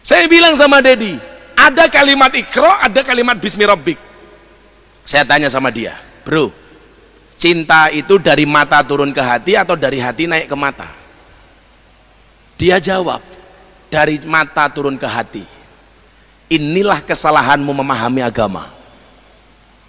Saya bilang sama Dedi, ada kalimat Iqra, ada kalimat Bismi Rabbik. Saya tanya sama dia, bro, cinta itu dari mata turun ke hati atau dari hati naik ke mata? Dia jawab, dari mata turun ke hati. Inilah kesalahanmu memahami agama.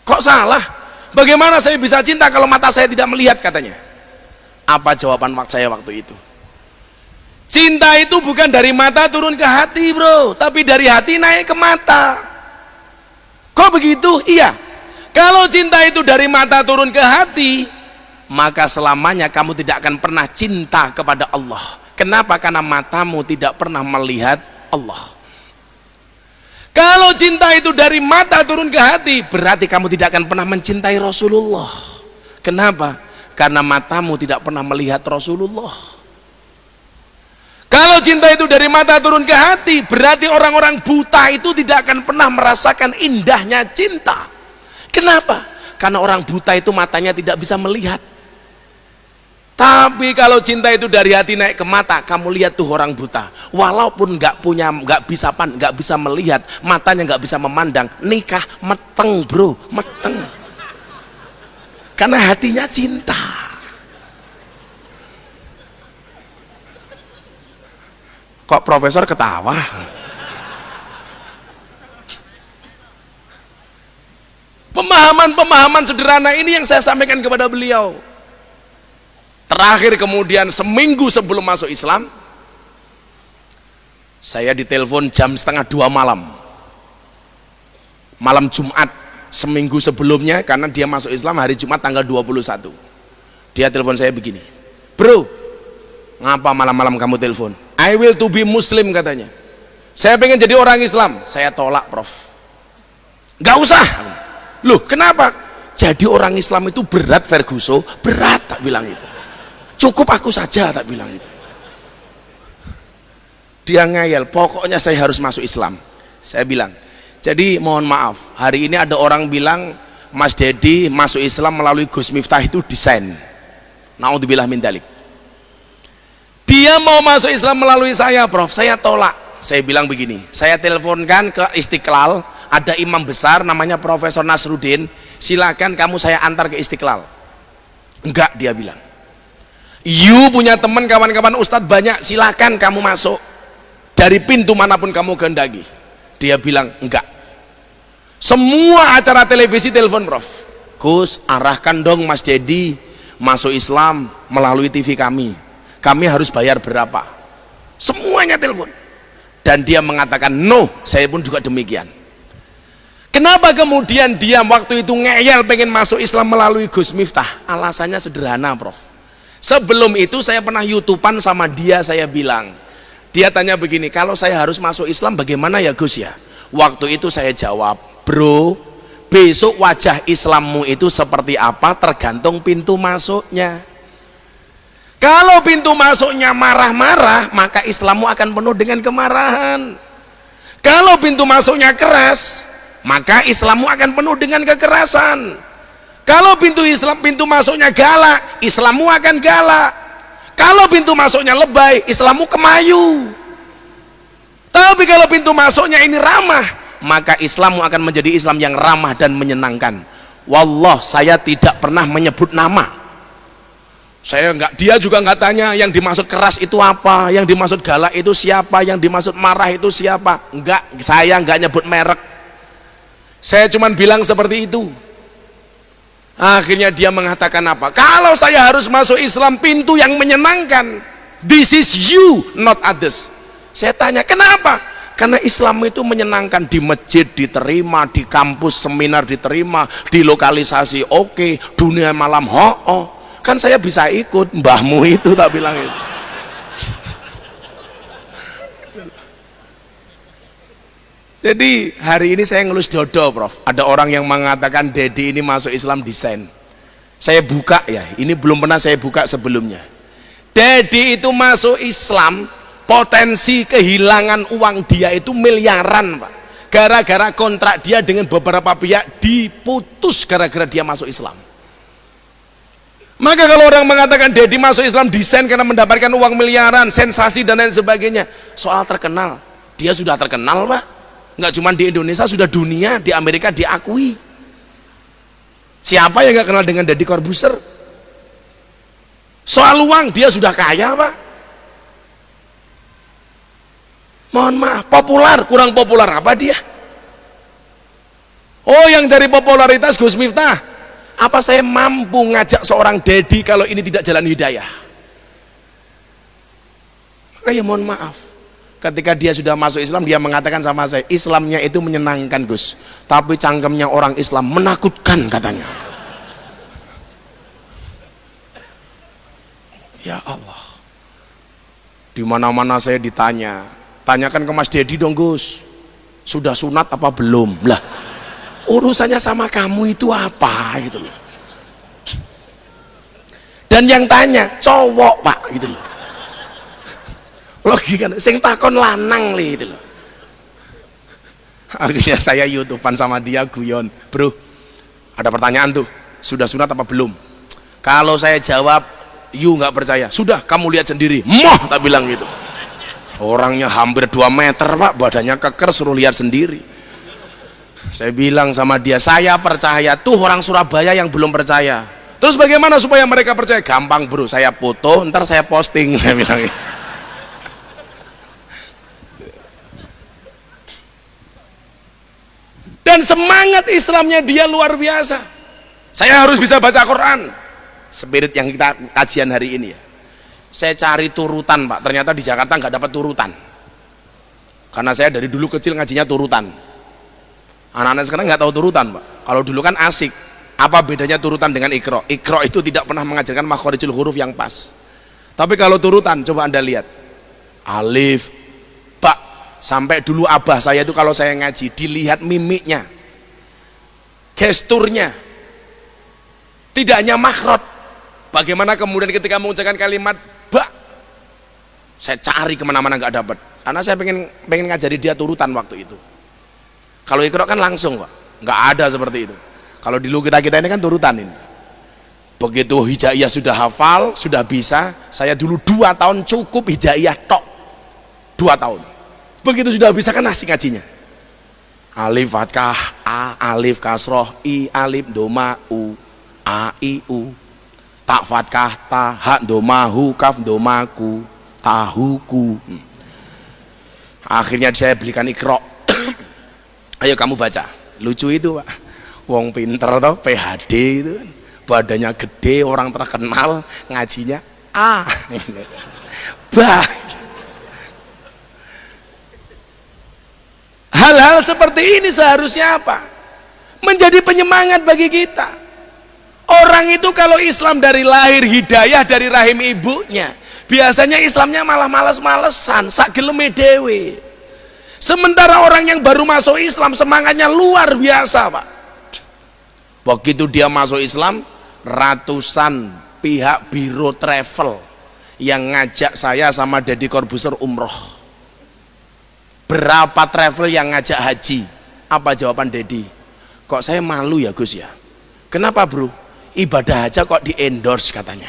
Kok salah? Bagaimana saya bisa cinta kalau mata saya tidak melihat, katanya. Apa jawaban saya waktu itu? Cinta itu bukan dari mata turun ke hati, bro, tapi dari hati naik ke mata. Kok begitu? Iya. Kalau cinta itu dari mata turun ke hati, maka selamanya kamu tidak akan pernah cinta kepada Allah. Kenapa? Karena matamu tidak pernah melihat Allah. Kalau cinta itu dari mata turun ke hati, berarti kamu tidak akan pernah mencintai Rasulullah. Kenapa? Karena matamu tidak pernah melihat Rasulullah. Kalau cinta itu dari mata turun ke hati, berarti orang-orang buta itu tidak akan pernah merasakan indahnya cinta. Kenapa? Karena orang buta itu matanya tidak bisa melihat. Tapi kalau cinta itu dari hati naik ke mata, kamu lihat tuh orang buta, walaupun nggak bisa melihat, matanya nggak bisa memandang, nikah meteng, bro, meteng. Karena hatinya cinta. Kok profesor ketawa? Pemahaman-pemahaman sederhana ini yang saya sampaikan kepada beliau. Terakhir kemudian seminggu sebelum masuk Islam, saya ditelepon jam 1:30 malam. Malam Jumat, seminggu sebelumnya, karena dia masuk Islam hari Jumat tanggal 21. Dia telepon saya begini, bro, ngapa malam-malam kamu telepon? I will to be Muslim, katanya. Saya pengen jadi orang Islam. Saya tolak, Prof. Gak usah. Loh, kenapa? Jadi orang Islam itu berat, Ferguson. Berat, tak bilang itu. Cukup aku saja, tak bilang itu. Dia ngayal, pokoknya saya harus masuk Islam. Saya bilang, jadi mohon maaf, hari ini ada orang bilang Mas Dedi masuk Islam melalui Gus Miftah itu desain. Naudzubillah min dzalik. Dia mau masuk Islam melalui saya, Prof. Saya tolak. Saya bilang begini, saya teleponkan ke Istiqlal, ada imam besar namanya Profesor Nasruddin, silakan kamu saya antar ke Istiqlal. Enggak, dia bilang. You punya teman, kawan-kawan ustadz banyak, silakan kamu masuk dari pintu manapun kamu kehendaki. Dia bilang enggak. Semua acara televisi telepon, Prof. Gus, arahkan dong Mas Dedi masuk Islam melalui TV kami. Kami harus bayar berapa? Semuanya telepon. Dan dia mengatakan no, saya pun juga demikian. Kenapa kemudian dia waktu itu ngeyel pengen masuk Islam melalui Gus Miftah? Alasannya sederhana, Prof. Sebelum itu saya pernah YouTubean sama dia, saya bilang, dia tanya begini, kalau saya harus masuk Islam bagaimana ya Gus ya? Waktu itu saya jawab, bro, besok wajah Islammu itu seperti apa tergantung pintu masuknya. Kalau pintu masuknya marah-marah, maka Islammu akan penuh dengan kemarahan. Kalau pintu masuknya keras, maka Islammu akan penuh dengan kekerasan. Kalau pintu masuknya galak, Islammu akan galak. Kalau pintu masuknya lebay, Islammu kemayu. Tapi kalau pintu masuknya ini ramah, maka Islammu akan menjadi Islam yang ramah dan menyenangkan. Wallah, saya tidak pernah menyebut nama. Dia juga nggak tanya yang dimaksud keras itu apa, yang dimaksud galak itu siapa, yang dimaksud marah itu siapa. Enggak, saya nggak nyebut merek. Saya cuma bilang seperti itu. Akhirnya dia mengatakan apa? Kalau saya harus masuk Islam pintu yang menyenangkan, this is you, not others. Saya tanya, kenapa? Karena Islam itu menyenangkan, di masjid diterima, di kampus seminar diterima, di lokalisasi oke, dunia malam ho-oh. Kan saya bisa ikut, mbahmu itu, tak bilang itu. Jadi hari ini saya ngelus dodo, Prof. Ada orang yang mengatakan Dedi ini masuk Islam desain. Saya buka ya, ini belum pernah saya buka sebelumnya. Dedi itu masuk Islam, potensi kehilangan uang dia itu miliaran, Pak. Gara-gara kontrak dia dengan beberapa pihak diputus gara-gara dia masuk Islam. Maka kalau orang mengatakan Dedi masuk Islam desain karena mendapatkan uang miliaran, sensasi dan lain sebagainya, soal terkenal, Dia sudah terkenal Pak, nggak cuma di Indonesia, sudah dunia, di Amerika diakui. Siapa yang nggak kenal dengan Deddy Corbuzier? Soal uang dia sudah kaya Pak. Mohon maaf, populer, kurang populer apa dia? Oh, yang cari popularitas Gus Miftah. Apa saya mampu ngajak seorang Deddy kalau ini tidak jalan hidayah? Maka ya mohon maaf, ketika dia sudah masuk Islam, dia mengatakan sama saya, Islamnya itu menyenangkan Gus, tapi cangkemnya orang Islam menakutkan katanya. Ya Allah, di mana-mana saya ditanya, tanyakan ke Mas Deddy dong Gus, sudah sunat apa belum? Lah, urusannya sama kamu itu apa gitu loh. Dan yang tanya cowok Pak gitu loh. Logika sing takon lanang li gitu loh. Akhirnya saya YouTubean sama dia guyon, bro, ada pertanyaan tuh, sudah sunat apa belum? Kalau saya jawab you nggak percaya, sudah kamu lihat sendiri, moh tak bilang gitu. Orangnya hampir 2 meter Pak, badannya keker, suruh lihat sendiri. Saya bilang sama dia, saya percaya, tuh orang Surabaya yang belum percaya. Terus bagaimana supaya mereka percaya? Gampang bro, saya foto, ntar saya posting, saya bilang. Dan semangat Islamnya dia luar biasa. Saya harus bisa baca Quran. Spirit yang kita kajian hari ini ya. Saya cari turutan Pak, ternyata di Jakarta nggak dapat turutan. Karena saya dari dulu kecil ngajinya turutan. Anak-anak sekarang nggak tahu turutan Pak. Kalau dulu kan asik. Apa bedanya turutan dengan ikro? Ikro itu tidak pernah mengajarkan makhorijul huruf yang pas. Tapi kalau turutan, coba Anda lihat. Alif, Ba. Sampai dulu abah saya itu kalau saya ngaji, dilihat mimiknya, gesturnya. Tidak hanya makhraj. Bagaimana kemudian ketika mengucapkan kalimat Ba, saya cari kemana-mana nggak dapat. Karena saya pengen ngajari dia turutan waktu itu. Kalau ikro kan langsung Pak, nggak ada seperti itu. Kalau dulu kita ini kan turutan ini. Begitu hijaiyah sudah hafal, sudah bisa, saya dulu 2 tahun cukup hijaiyah tok. 2 tahun. Begitu sudah bisa kan asik ngajinya. Alif fathah, A, alif kasroh, I, alif doma, U, A, I, U. Tak fathah, ta, ha doma, hu, kaf doma, ku, tahuku. Akhirnya saya belikan ikro. Ayo kamu baca. Lucu itu Pak. Wong pinter toh, PhD itu kan, badannya gede, orang terkenal, ngajinya A, Ba. Hal-hal seperti ini seharusnya apa? Menjadi penyemangat bagi kita. Orang itu kalau Islam dari lahir hidayah dari rahim ibunya, biasanya Islamnya malah males-malesan, sak geleme dewe. Sementara orang yang baru masuk Islam semangatnya luar biasa Pak. Begitu dia masuk Islam, ratusan pihak biro travel yang ngajak saya sama Deddy Corbuzier umroh. Berapa travel yang ngajak haji? Apa jawaban Deddy? Kok saya malu ya Gus ya? Kenapa bro? Ibadah aja kok di endorse katanya.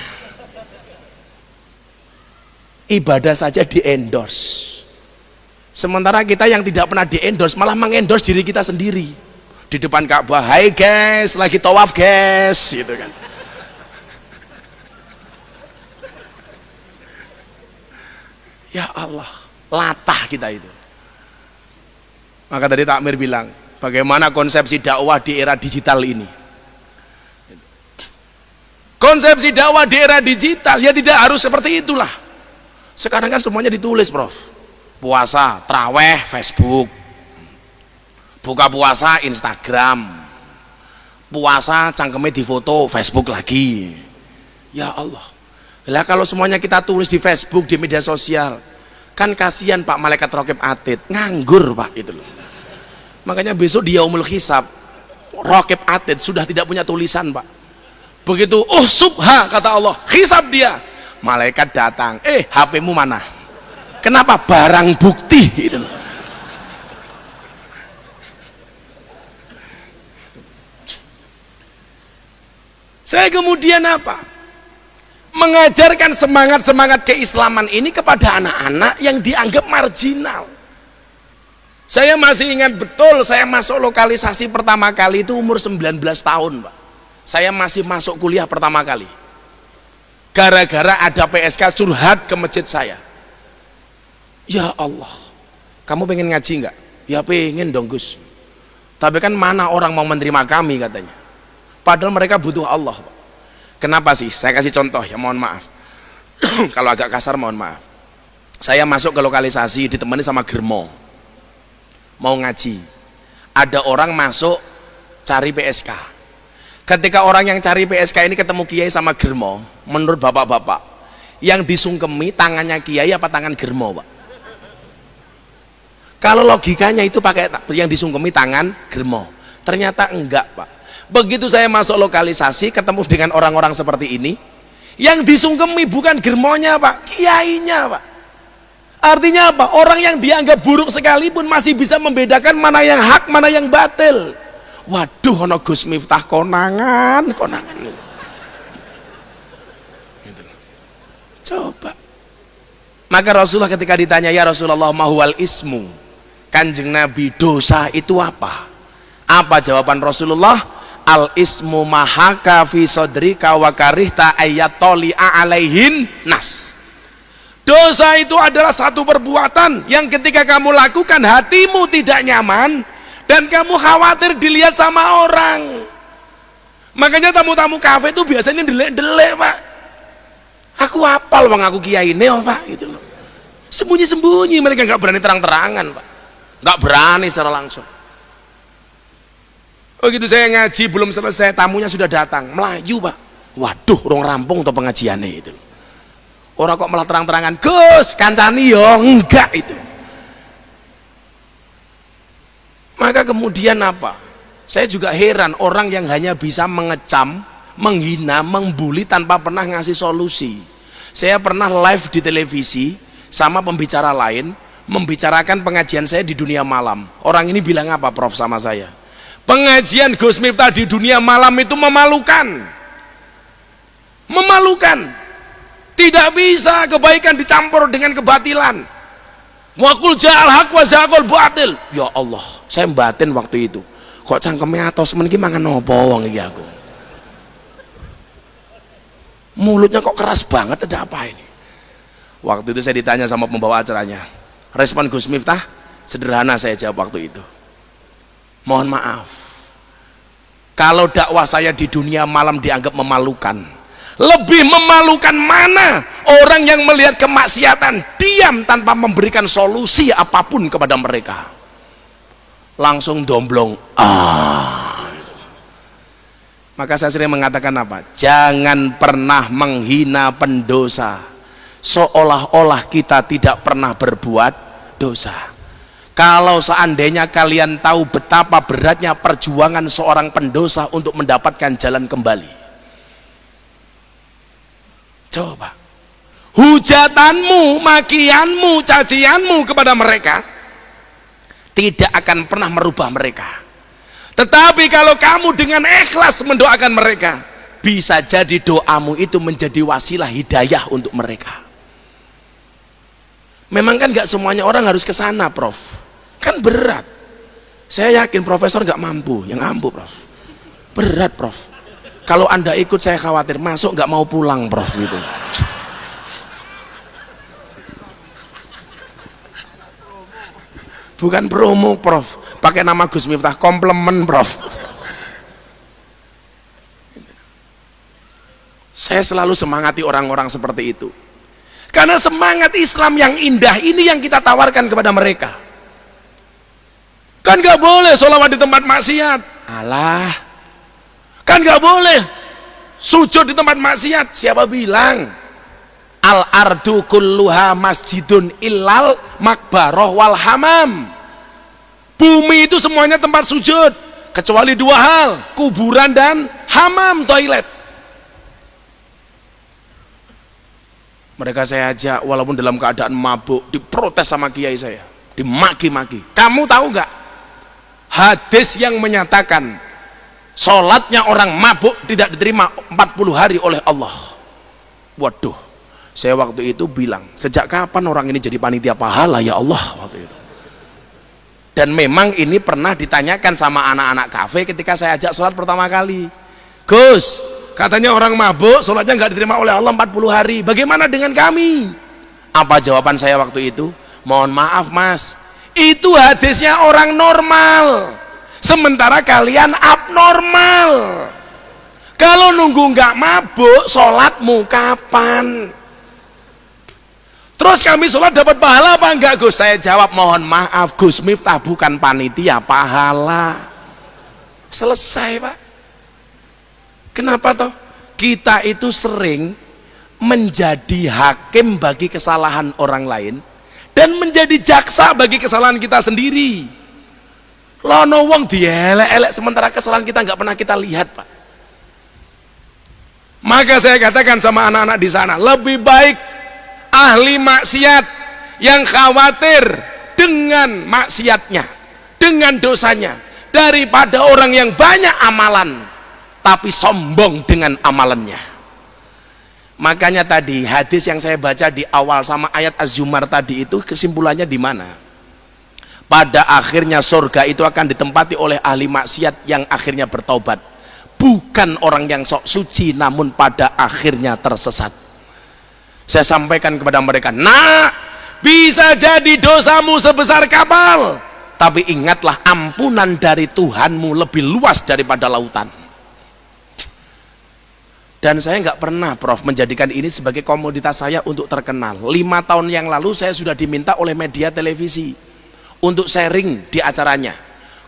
Ibadah saja di endorse. Sementara kita yang tidak pernah di endorse malah mengendorse diri kita sendiri. Di depan Ka'bah, hai guys, lagi tawaf guys, gitu kan. Ya Allah, latah kita itu. Maka tadi Takmir bilang, bagaimana konsepsi dakwah di era digital ini? Konsepsi dakwah di era digital, ya tidak harus seperti itulah. Sekarang kan semuanya ditulis, Prof. Puasa, traweh, Facebook. Buka puasa Instagram, puasa cangkemnya di foto Facebook lagi. Ya Allah, lah kalau semuanya kita tulis di Facebook, di media sosial, kan kasihan Pak malaikat raqib atid, nganggur Pak itu loh. Makanya besok di yaumul hisab, raqib atid sudah tidak punya tulisan Pak. Begitu subha kata Allah, hisab dia, malaikat datang, HP-mu mana? Kenapa? Barang bukti itu loh. Saya kemudian apa? Mengajarkan semangat-semangat keislaman ini kepada anak-anak yang dianggap marginal. Saya masih ingat betul, saya masuk lokalisasi pertama kali itu umur 19 tahun Pak. Saya masih masuk kuliah pertama kali, gara-gara ada PSK curhat ke masjid saya. Ya Allah, kamu pengen ngaji nggak? Ya pengen dong Gus, tapi kan mana orang mau menerima kami katanya, padahal mereka butuh Allah Pak. Kenapa sih? Saya kasih contoh ya, mohon maaf kalau agak kasar mohon maaf. Saya masuk ke lokalisasi ditemani sama germo, mau ngaji. Ada orang masuk cari PSK. Ketika orang yang cari PSK ini ketemu kiai sama germo, menurut bapak-bapak, yang disungkemi tangannya kiai apa tangan germo Pak? Kalau logikanya itu pakai yang disungkemi tangan germo, ternyata enggak Pak. Begitu saya masuk lokalisasi ketemu dengan orang-orang seperti ini, yang disungkemi bukan germonya Pak, kiainya Pak. Artinya apa? Orang yang dianggap buruk sekalipun masih bisa membedakan mana yang hak, mana yang batil. Waduh, ono Gus Miftah konangan gitu. Coba. Maka Rasulullah ketika ditanya, ya Rasulullah mahwal ismu, Kanjeng Nabi, dosa itu apa? Apa jawaban Rasulullah? Al ismu mahaka fi sodrika wa karihta ayatoli'a alaihin nas. Dosa itu adalah satu perbuatan yang ketika kamu lakukan hatimu tidak nyaman dan kamu khawatir dilihat sama orang. Makanya tamu-tamu kafe itu biasanya delek-delek Pak. Aku hafal bang, aku kiai neo Pak gitu loh. Sembunyi-sembunyi, mereka nggak berani terang-terangan Pak, nggak berani secara langsung. Oh gitu, saya ngaji belum selesai tamunya sudah datang, Melayu Pak. Waduh, orang rampung atau pengajiannya itu. Orang kok malah terang-terangan, Gus kancani yo, enggak itu. Maka kemudian apa? Saya juga heran orang yang hanya bisa mengecam, menghina, membuli tanpa pernah ngasih solusi. Saya pernah live di televisi sama pembicara lain membicarakan pengajian saya di dunia malam. Orang ini bilang apa Prof sama saya? Pengajian Gus Miftah di dunia malam itu memalukan. Memalukan. Tidak bisa kebaikan dicampur dengan kebatilan. Wa qul ja'al haq wa zaqal batil. Ya Allah, saya batin waktu itu. Kok cangkemnya atos men iki mangan opo wong iki aku. Mulutnya kok keras banget, ada apa ini? Waktu itu saya ditanya sama pembawa acaranya. Respon Gus Miftah sederhana, saya jawab waktu itu. Mohon maaf. Kalau dakwah saya di dunia malam dianggap memalukan, lebih memalukan mana orang yang melihat kemaksiatan diam tanpa memberikan solusi apapun kepada mereka, langsung domblong. Maka saya sering mengatakan apa? Jangan pernah menghina pendosa seolah-olah kita tidak pernah berbuat dosa. Kalau seandainya kalian tahu betapa beratnya perjuangan seorang pendosa untuk mendapatkan jalan kembali, coba hujatanmu, makianmu, cacianmu kepada mereka tidak akan pernah merubah mereka. Tetapi kalau kamu dengan ikhlas mendoakan mereka, bisa jadi doamu itu menjadi wasilah hidayah untuk mereka. Memang kan gak semuanya orang harus ke sana Prof, kan berat. Saya yakin profesor gak mampu, yang mampu Prof, berat Prof. Kalau Anda ikut saya khawatir masuk nggak mau pulang Prof gitu. Bukan promo Prof, pakai nama Gus Miftah, komplement Prof. Saya selalu semangati orang-orang seperti itu, karena semangat Islam yang indah ini yang kita tawarkan kepada mereka. Kan nggak boleh sholawat di tempat maksiat, alah. Kan nggak boleh sujud di tempat maksiat, siapa bilang? Al ardu kulluha masjidun illal makbaroh wal hamam. Bumi itu semuanya tempat sujud kecuali dua hal, kuburan dan hamam, toilet. Mereka saya ajak walaupun dalam keadaan mabuk, diprotes sama kiai saya, dimaki-maki. Kamu tahu nggak hadis yang menyatakan sholatnya orang mabuk tidak diterima 40 hari oleh Allah? Waduh, saya waktu itu bilang, sejak kapan orang ini jadi panitia pahala ya Allah waktu itu? Dan memang ini pernah ditanyakan sama anak-anak kafe ketika saya ajak sholat pertama kali. Gus, katanya orang mabuk sholatnya nggak diterima oleh Allah 40 hari, bagaimana dengan kami? Apa jawaban saya waktu itu? Mohon maaf mas, itu hadisnya orang normal, sementara kalian abnormal. Kalau nunggu nggak mabuk sholatmu kapan? Terus kami sholat dapat pahala apa enggak Gus? Saya jawab, mohon maaf Gus Miftah bukan panitia pahala. Selesai Pak. Kenapa toh? Kita itu sering menjadi hakim bagi kesalahan orang lain dan menjadi jaksa bagi kesalahan kita sendiri. Lono wong dielek-elek sementara kesalahan kita nggak pernah kita lihat Pak. Maka saya katakan sama anak-anak di sana, lebih baik ahli maksiat yang khawatir dengan maksiatnya, dengan dosanya, daripada orang yang banyak amalan tapi sombong dengan amalannya. Makanya tadi hadis yang saya baca di awal sama ayat Az-Zumar tadi itu kesimpulannya di mana? Pada akhirnya surga itu akan ditempati oleh ahli maksiat yang akhirnya bertaubat, bukan orang yang sok suci namun pada akhirnya tersesat. Saya sampaikan kepada mereka, nah bisa jadi dosamu sebesar kapal, tapi ingatlah ampunan dari Tuhanmu lebih luas daripada lautan. Dan saya nggak pernah Prof menjadikan ini sebagai komoditas saya untuk terkenal. 5 tahun yang lalu saya sudah diminta oleh media televisi untuk sharing di acaranya.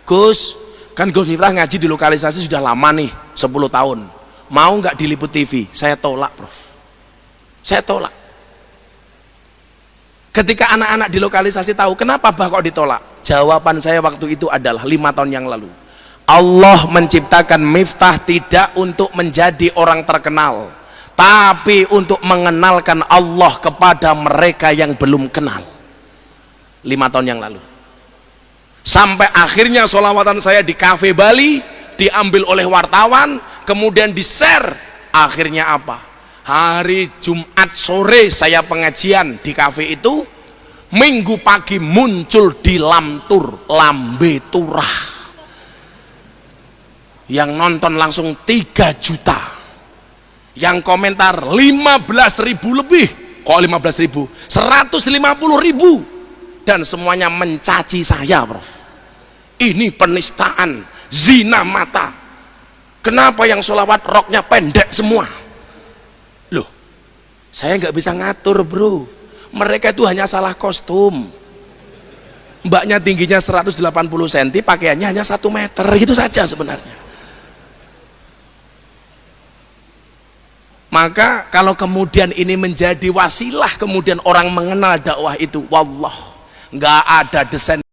Gus, kan Gus Miftah ngaji di lokalisasi sudah lama nih, 10 tahun, mau nggak diliput TV? Saya tolak Prof. Saya tolak. Ketika anak-anak di lokalisasi tahu kenapa bah kok ditolak, jawaban saya waktu itu adalah 5 tahun yang lalu, Allah menciptakan Miftah tidak untuk menjadi orang terkenal, tapi untuk mengenalkan Allah kepada mereka yang belum kenal. 5 tahun yang lalu, sampai akhirnya sholawatan saya di kafe Bali diambil oleh wartawan, kemudian di share. Akhirnya apa? Hari Jumat sore saya pengajian di kafe itu, Minggu pagi muncul di Lamtur, Lambe Turah, yang nonton langsung 3 juta, yang komentar 15.000 lebih. Kok 15.000? 150.000, dan semuanya mencaci saya Prof. Ini penistaan, zina mata. Kenapa yang sholawat roknya pendek semua? Loh, saya nggak bisa ngatur bro, mereka itu hanya salah kostum. Mbaknya tingginya 180 cm, pakaiannya hanya 1 meter, itu saja sebenarnya. Maka kalau kemudian ini menjadi wasilah kemudian orang mengenal dakwah itu, wallah nggak ada desain